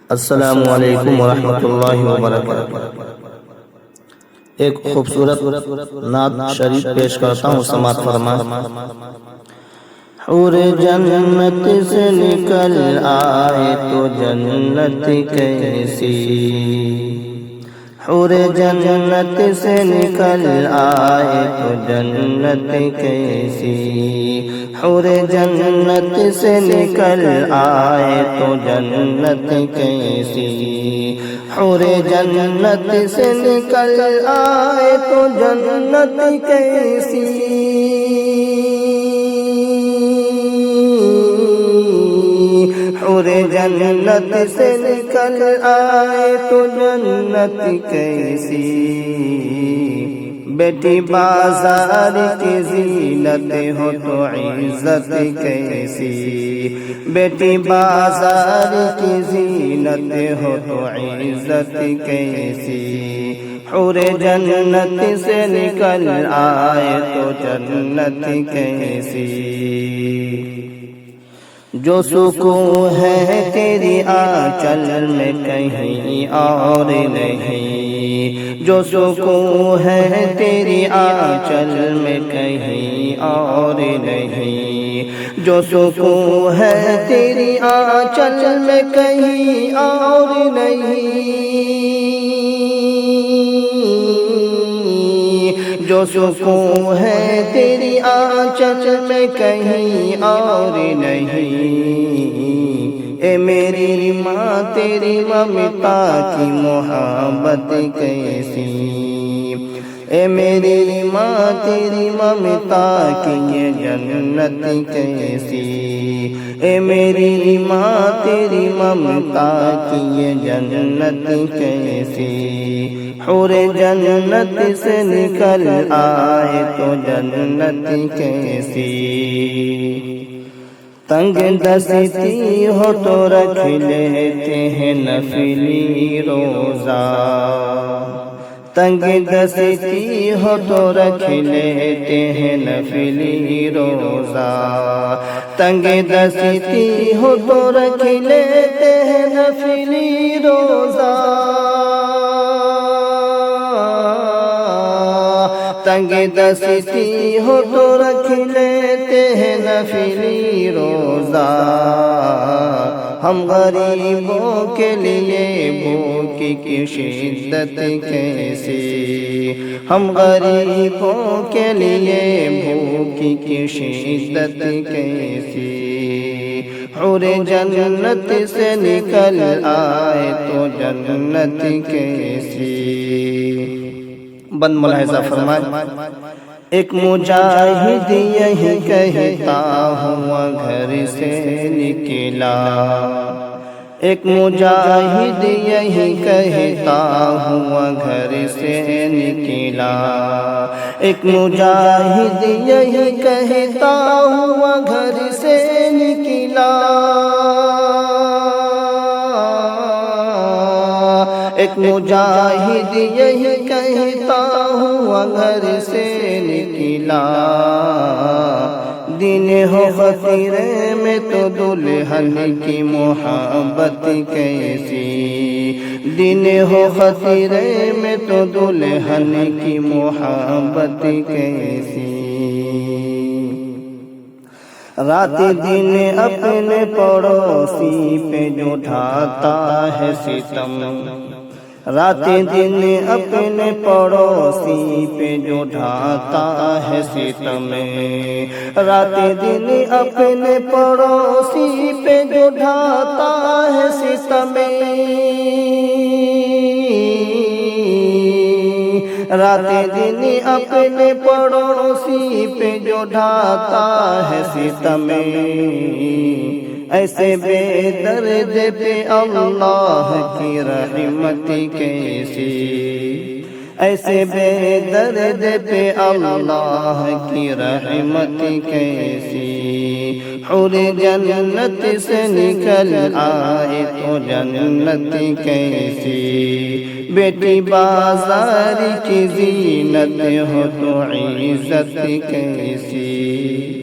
السلام علیکم ورحمۃ اللہ وبرکاتہ۔ ایک خوبصورت نعت شریف پیش کرتا ہوں، سماعت فرمائیں۔ حور جنت سے نکل آئے تو جنت کیسی، حور جنت سے نکل آئے تو جنت کیسی، حور جنت سے نکل آئے تو جنت کیسی، حور جنت سے نکل آئے تو جنت کیسی، حور جنت سے نکل آئے تو جنت کیسی، بیٹی بازار کی زینت ہو تو عزت کیسی، بیٹی بازار کی زینت ہو تو عزت کیسی، حور جنت سے نکل آئے تو جنت کیسی، جو سکون ہے تیری آنچل میں کہیں اور نہیں، جو سکون ہے تیری آنچل میں کہیں اور نہیں، جو سکون ہے تیری آنچل میں کہیں اور نہیں، جو سکون ہے تیری آنچل میں کہیں اور نہیں، اے میری ماں تیری ممتا کی محبت کیسی، اے میری ماں تیری ممتا کی یہ جنت کیسی، اے میری ماں تیری ممتا کی یہ جنت کیسی، حور جنت سے نکل آئے تو جنت کیسی، تنگ دستی ہو تو رکھ لیتے ہیں نفلی روزہ، تنگ دستی ہو تو رکھ لیتے ہیں نفلی روزہ، تنگ دستی ہو تو رکھ لیتے ہیں نفلی روزہ، تنگ دستی ہو تو رکھ لیتے ہیں نفلی روزہ، ہم غریبوں کے لیے بھوک کی شدت کیسی، ہم غریبوں کے لیے بھوک کی شدت کیسی، حور جنت سے نکل آئے تو جنت کیسی، بند ملاحظہ فرمائیں۔ ایک مجاہد یہی کہتا ہوا گھر سے نکلا، ایک مجاہد یہی کہتا ہوا گھر سے نکلا، ایک مجاہد یہی کہتا ہوا گھر سے نکلا، ایک مجاہد یہی کہتا ہوا گھر سے نکلا، دن ہو خطرے میں تو دلہن کی محبت کیسی، دن ہو خطرے میں تو دلہن کی محبت کیسی، رات دن اپنے پڑوسی پہ جو ڈھاتا ہے ستم، رات دن اپنے پڑوسی پہ جو ڈھاتا ہے ستم، رات دن اپنے پڑوسی پہ جو ڈھاتا ہے ستم، رات دن اپنے پڑوسی پہ جو ڈھاتا ہے ستم، ایسے بے درد پہ اللہ کی رحمت کیسی، ایسے بے درد پہ اللہ کی رحمت کیسی، حور جنت سے نکل آئے تو جنت کیسی، بیٹی بازار کی زینت ہو تو عزت کیسی۔